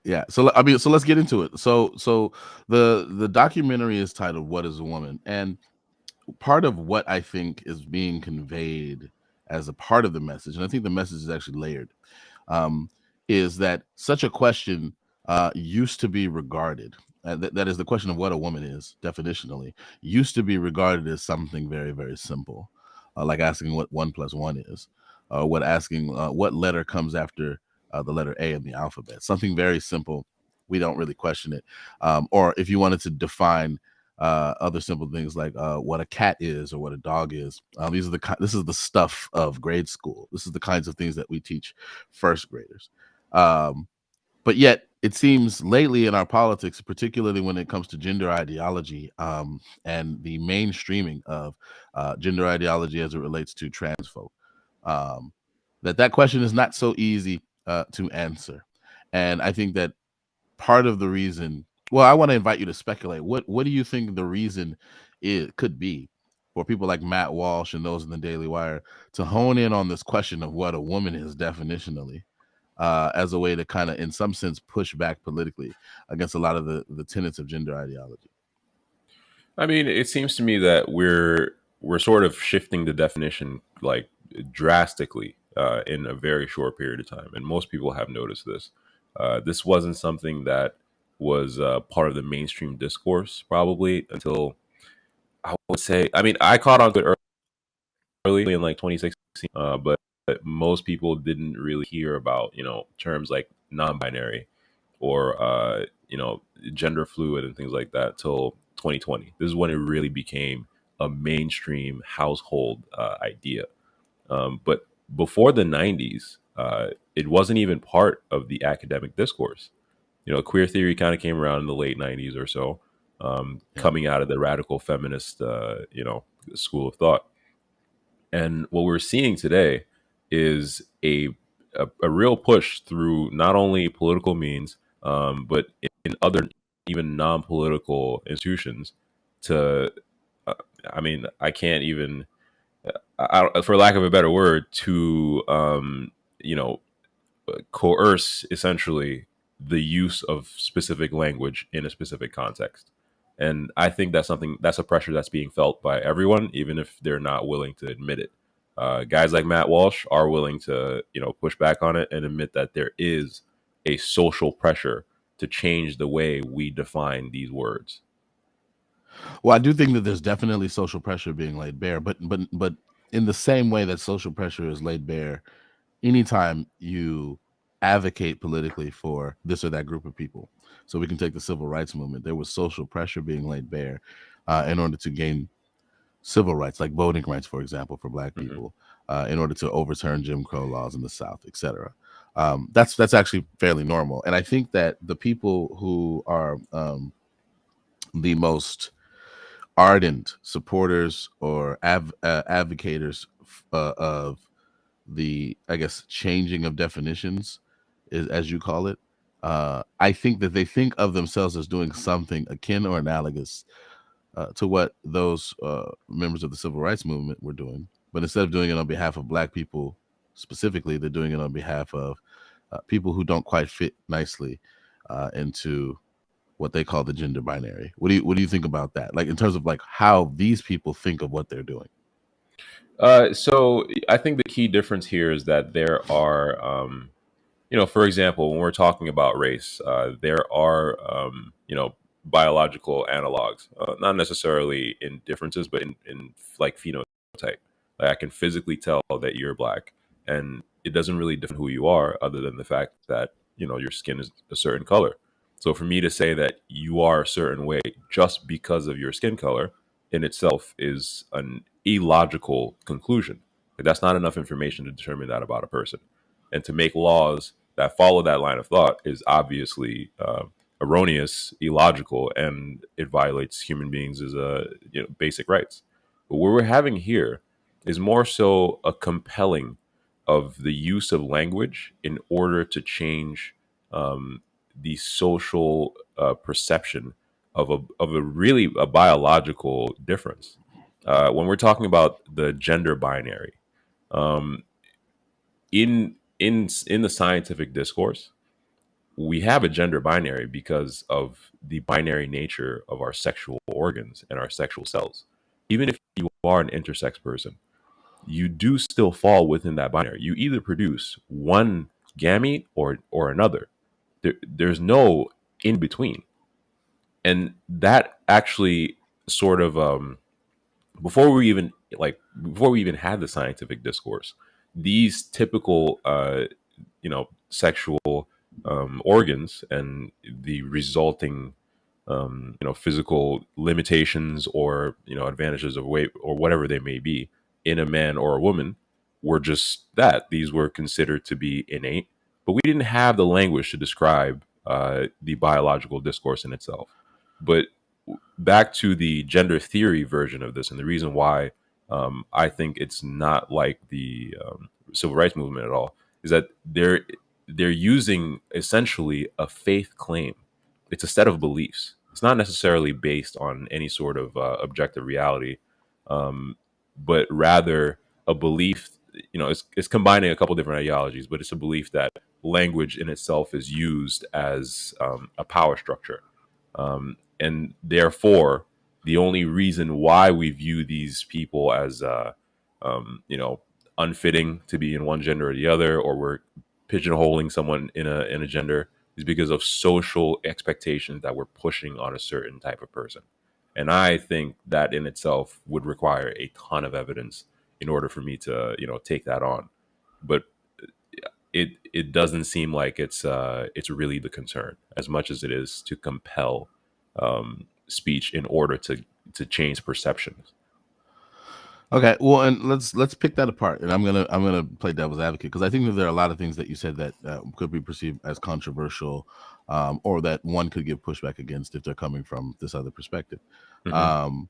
Yeah. So I mean, so let's get into it. So the documentary is titled "What Is a Woman?" and part of what I think is being conveyed as a part of the message, and I think the message is actually layered, um, is that such a question used to be regarded. That is the question of what a woman is, definitionally, used to be regarded as something very, very simple, like asking what one plus one is, what asking what letter comes after the letter A in the alphabet. Something very simple. We don't really question it. Or if you wanted to define other simple things like what a cat is or what a dog is. This is the stuff of grade school. This is the kinds of things that we teach first graders. Um, but yet, it seems lately in our politics, particularly when it comes to gender ideology and the mainstreaming of gender ideology as it relates to trans folk, um, that question is not so easy to answer. And I think that part of the reason, well, I want to invite you to speculate. What do you think the reason it could be for people like Matt Walsh and those in the Daily Wire to hone in on this question of what a woman is definitionally, as a way to kind of, in some sense, push back politically against a lot of the tenets of gender ideology? I mean, it seems to me that we're sort of shifting the definition like drastically in a very short period of time, and most people have noticed this. This wasn't something that was part of the mainstream discourse probably until I would say. I mean, I caught on to it early in like 2016, but most people didn't really hear about terms like non-binary or gender fluid and things like that till 2020. This is when it really became a mainstream household idea. But before the 90s, it wasn't even part of the academic discourse. Queer theory kind of came around in the late 90s or so, Yeah. coming out of the radical feminist school of thought. And what we're seeing today is a real push through not only political means, but in other even non-political institutions to, uh, I mean, I can't even, for lack of a better word, to you know coerce essentially the use of specific language in a specific context. And I think that's a pressure that's being felt by everyone, even if they're not willing to admit it. Guys like Matt Walsh are willing to, push back on it and admit that there is a social pressure to change the way we define these words. Well, I do think that there's definitely social pressure being laid bare, but in the same way that social pressure is laid bare anytime you advocate politically for this or that group of people. So we can take the civil rights movement. There was social pressure being laid bare in order to gain civil rights, like voting rights, for example, for Black Hmm. people, in order to overturn Jim Crow laws in the South, etc. That's actually fairly normal, and I think that the people who are the most ardent supporters or advocators of the, I guess, changing of definitions, is as you call it. I think that they think of themselves as doing something akin or analogous to what those members of the civil rights movement were doing, but instead of doing it on behalf of Black people specifically, they're doing it on behalf of people who don't quite fit nicely into what they call the gender binary. What do you think about that? Like in terms of like how these people think of what they're doing. So I think the key difference here is that there are, for example, when we're talking about race, there are, biological analogs, not necessarily in differences, but in like phenotype. Like I can physically tell that you're black, and it doesn't really define who you are, other than the fact that your skin is a certain color. So for me to say that you are a certain way just because of your skin color in itself is an illogical conclusion. Like, that's not enough information to determine that about a person. And to make laws that follow that line of thought is obviously erroneous, illogical, and it violates human beings' as basic rights. But what we're having here is more so a compelling of the use of language in order to change the social perception of a really a biological difference. When we're talking about the gender binary, um, in the scientific discourse, we have a gender binary because of the binary nature of our sexual organs and our sexual cells. Even if you are an intersex person, you do still fall within that binary. You either produce one gamete or another. There's no in between, and that actually sort of before we even before we even had the scientific discourse, these typical sexual organs and the resulting physical limitations or advantages of weight or whatever they may be in a man or a woman were just that. These were considered to be innate, but we didn't have the language to describe the biological discourse in itself. But back to the gender theory version of this, and the reason why I think it's not like the civil rights movement at all is that they're using essentially a faith claim. It's a set of beliefs. It's not necessarily based on any sort of objective reality, um, but rather a belief. It's combining a couple different ideologies, but it's a belief that language in itself is used as a power structure, and therefore the only reason why we view these people as unfitting to be in one gender or the other, or we're pigeonholing someone in a gender, is because of social expectations that we're pushing on a certain type of person. And I think that in itself would require a ton of evidence in order for me to take that on. But it doesn't seem like it's really the concern as much as it is to compel speech in order to change perceptions. Okay, well, and let's pick that apart, and I'm gonna play devil's advocate because I think that there are a lot of things that you said that could be perceived as controversial, or that one could give pushback against if they're coming from this other perspective. Hmm. Um,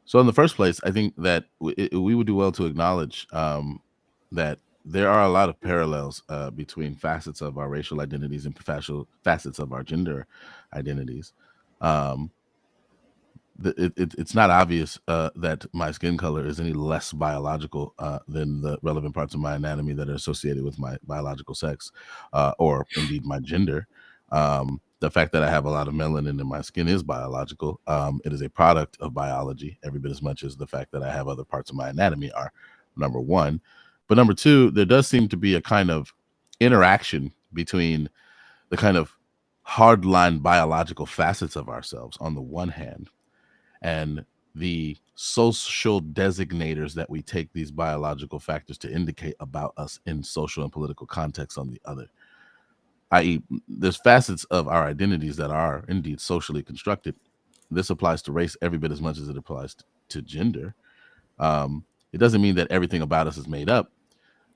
so, in the first place, I think that we would do well to acknowledge that there are a lot of parallels between facets of our racial identities and facets of our gender identities. Um, it's not obvious that my skin color is any less biological than the relevant parts of my anatomy that are associated with my biological sex, or indeed my gender. The fact that I have a lot of melanin in my skin is biological. It is a product of biology, every bit as much as the fact that I have other parts of my anatomy are. Number one, but number two, there does seem to be a kind of interaction between the kind of hardline biological facets of ourselves on the one hand and the social designators that we take these biological factors to indicate about us in social and political contexts on the other. I.e., there's facets of our identities that are indeed socially constructed. This applies to race every bit as much as it applies to gender. It doesn't mean that everything about us is made up,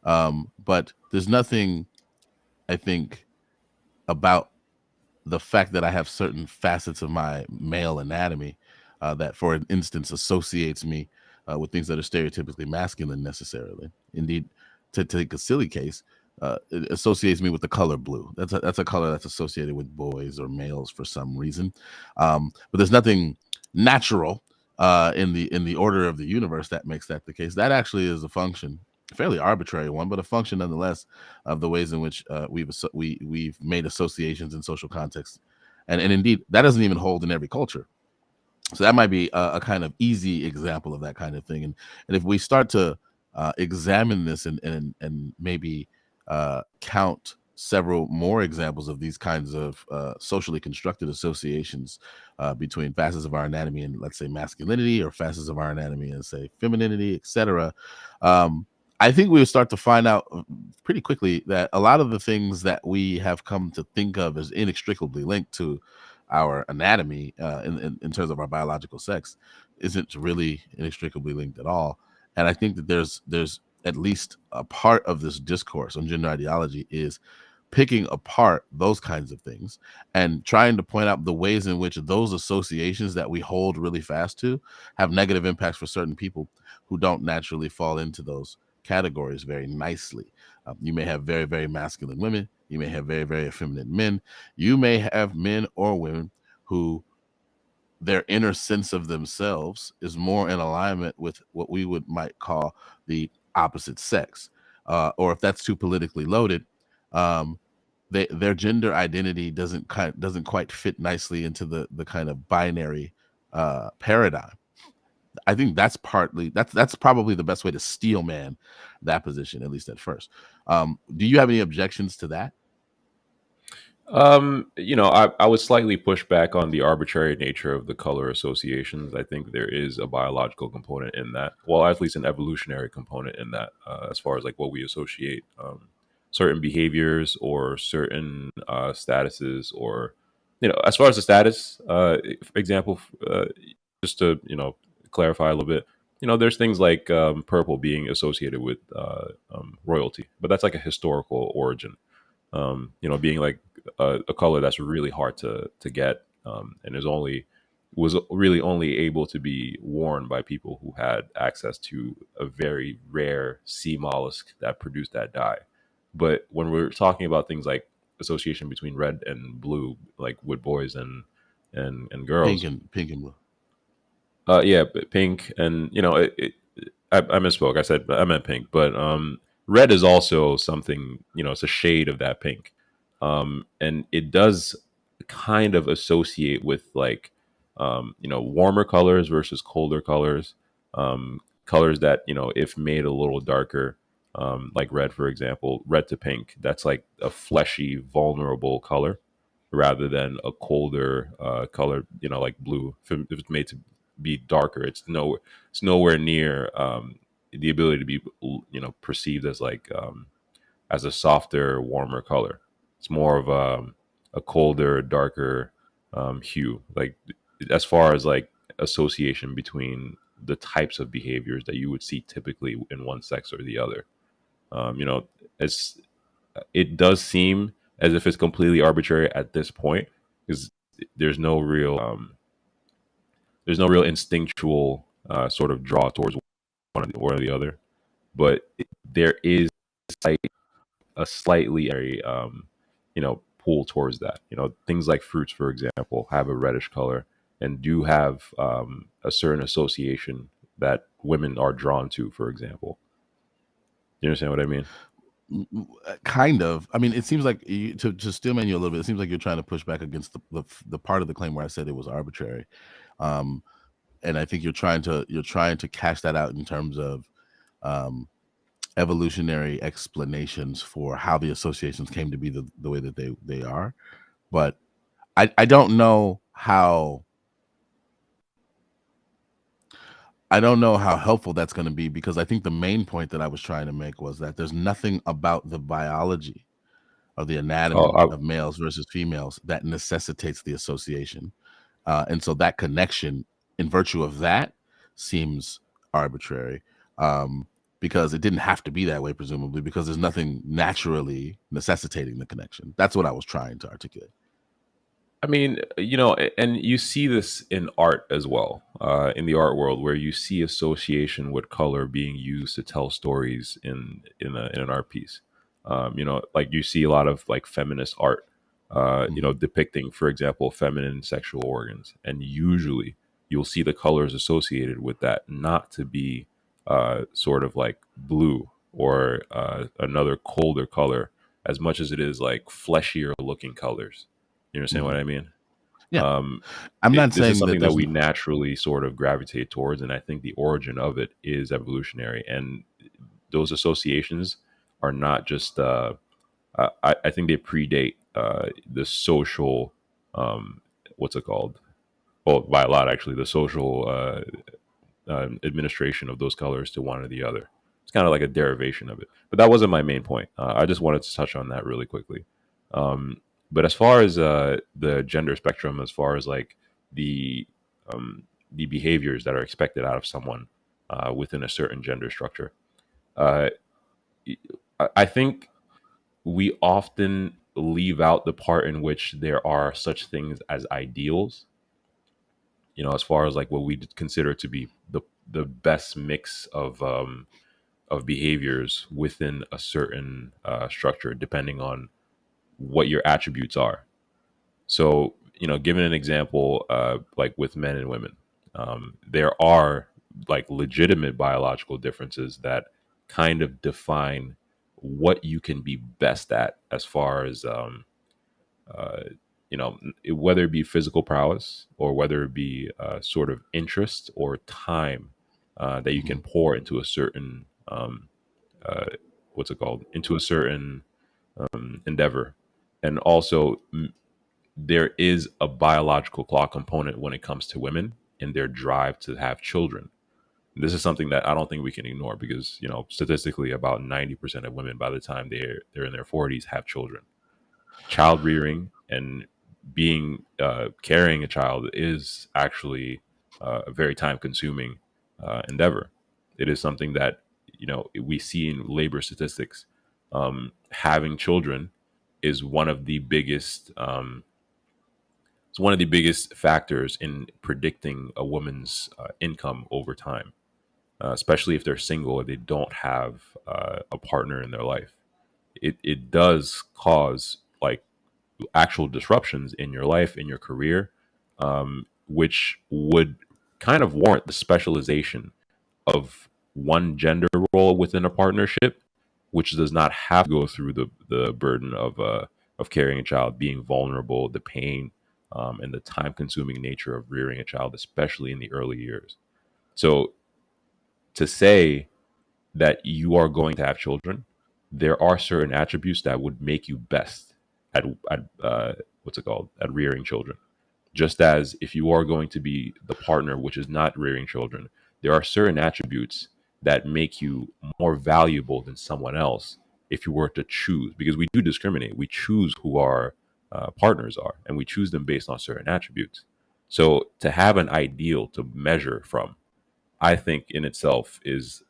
but there's nothing, I think, about the fact that I have certain facets of my male anatomy that, for instance, associates me with things that are stereotypically masculine necessarily. Indeed, to take a silly case, it associates me with the color blue. That's a color that's associated with boys or males for some reason. But there's nothing natural in the order of the universe that makes that the case. That actually is a function, a fairly arbitrary one, but a function nonetheless of the ways in which we've made associations in social contexts, and indeed that doesn't even hold in every culture. So that might be a kind of easy example of that kind of thing. And if we start to examine this and maybe count several more examples of these kinds of socially constructed associations between facets of our anatomy and, let's say, masculinity, or facets of our anatomy and, say, femininity, etc., um, I think we would start to find out pretty quickly that a lot of the things that we have come to think of as inextricably linked to our anatomy in terms of our biological sex isn't really inextricably linked at all. And I think that there's at least a part of this discourse on gender ideology is picking apart those kinds of things and trying to point out the ways in which those associations that we hold really fast to have negative impacts for certain people who don't naturally fall into those categories very nicely. You may have very, very masculine women. You may have very, very effeminate men. You may have men or women who their inner sense of themselves is more in alignment with what we would might call the opposite sex. Or if that's too politically loaded, um, their gender identity doesn't quite fit nicely into the kind of binary paradigm. I think that's probably the best way to steel man that position, at least at first. Do you have any objections to that? I would slightly push back on the arbitrary nature of the color associations. I think there is a biological component in that, well, at least an evolutionary component in that, as far as like what we associate certain behaviors or certain statuses, or as far as the status, for example, just to clarify a little bit. There's things like purple being associated with royalty, but that's like a historical origin. Being like a color that's really hard to get, and is only was really only able to be worn by people who had access to a very rare sea mollusk that produced that dye. But when we're talking about things like association between red and blue, like with boys and girls, Pink and blue. yeah, but pink, and I misspoke. I meant pink, but red is also something. It's a shade of that pink, and it does kind of associate with like warmer colors versus colder colors, colors that if made a little darker, like red, for example, red to pink. That's like a fleshy, vulnerable color rather than a colder color, like blue. If it's made to be darker, it's nowhere near the ability to be perceived as like as a softer, warmer color. It's more of a colder, darker hue. Like as far as like association between the types of behaviors that you would see typically in one sex or the other. It's it does seem as if it's completely arbitrary at this point, because there's no real there's no real instinctual sort of draw towards one or the other, but there is like a slightly pull towards that. Things like fruits, for example, have a reddish color and do have a certain association that women are drawn to, for example. You understand what I mean? Kind of. I mean, it seems like to steelman you a little bit. It seems like you're trying to push back against the part of the claim where I said it was arbitrary, um, and I think you're trying to cash that out in terms of um, evolutionary explanations for how the associations came to be the way that they are. But I don't know how helpful that's going to be, because I think the main point that I was trying to make was that there's nothing about the biology of the Oh, anatomy of males versus females that necessitates the association. And so that connection, in virtue of that, seems arbitrary, um, because it didn't have to be that way, presumably, because there's nothing naturally necessitating the connection. That's what I was trying to articulate. I mean, and you see this in art as well, in the art world, where you see association with color being used to tell stories in an art piece. Like you see a lot of like feminist art, Hmm. depicting, for example, feminine sexual organs, and usually you'll see the colors associated with that not to be sort of like blue or another colder color, as much as it is like fleshier looking colors. You understand what Hmm. I mean? Yeah, Um, I'm not this is saying that something that there's we no. naturally sort of gravitate towards, and I think the origin of it is evolutionary. And those associations are not just. I think they predate the social. Um, what's it called? Well, by a lot actually. The social administration of those colors to one or the other. It's kind of like a derivation of it. But that wasn't my main point. I just wanted to touch on that really quickly. Um, but as far as the gender spectrum, as far as like the um, the behaviors that are expected out of someone within a certain gender structure, uh, I think we often leave out the part in which there are such things as ideals. As far as like what we consider to be the best mix of behaviors within a certain structure, depending on what your attributes are. So, given an example, like with men and women, there are like legitimate biological differences that kind of define what you can be best at as far as uh, whether it be physical prowess or whether it be sort of interest or time that you can Mhm. pour into a certain uh, what's it called, into a certain endeavor. And also, there is a biological clock component when it comes to women and their drive to have children. This is something that I don't think we can ignore because statistically, about 90% of women by the time they're in their 40s have children. Child rearing and being carrying a child is actually a very time consuming endeavor. It is something that we see in labor statistics. Having children is one of the biggest it's one of the biggest factors in predicting a woman's income over time, especially if they're single or they don't have a partner in their life. It does cause like actual disruptions in your life, in your career, which would kind of warrant the specialization of one gender role within a partnership, which does not have to go through the burden of carrying a child, being vulnerable, the pain, and the time consuming nature of rearing a child, especially in the early years. So to say that you are going to have children, there are certain attributes that would make you best at what's it called, at rearing children. Just as if you are going to be the partner which is not rearing children, there are certain attributes that make you more valuable than someone else if you were to choose, because we do discriminate. We choose who our partners are, and we choose them based on certain attributes. So to have an ideal to measure from, I think in itself is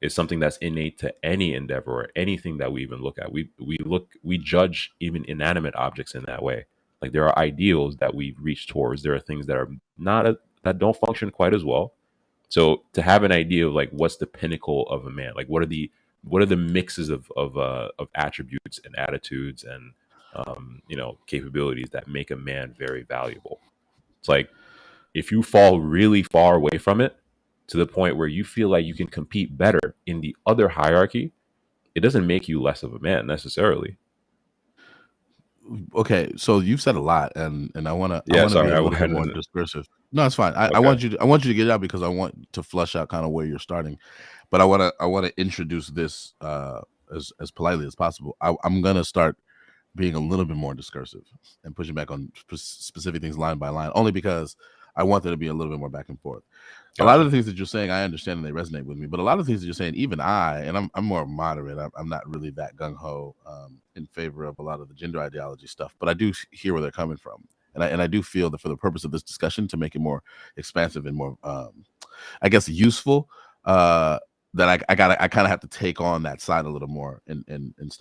something that's innate to any endeavor or anything that we even look at. We judge even inanimate objects in that way. Like there are ideals that we reach towards. There are things that are not that don't function quite as well. So to have an idea of like what's the pinnacle of a man, like what are the mixes of attributes and attitudes and capabilities that make a man very valuable. It's like if you fall really far away from it to the point where you feel like you can compete better in the other hierarchy, it doesn't make you less of a man necessarily. Okay, so you've said a lot, and I Yeah, want to be sorry, a I little bit went more in. discursive. No, it's fine. I Okay, want you to get it out because I want to flush out kind of where you're starting, but I want to introduce this as politely as possible. I'm gonna start being a little bit more discursive and pushing back on specific things line by line, only because I want there to be a little bit more back and forth. A lot of gotcha. the things that you're saying, I understand and they resonate with me, but a lot of the things that you're saying, even and I'm more moderate. I'm not really that gung ho in favor of a lot of the gender ideology stuff, but I do hear where they're coming from. And I do feel that for the purpose of this discussion, to make it more expansive and more, I guess, useful, that I kind of have to take on that side a little more and stuff.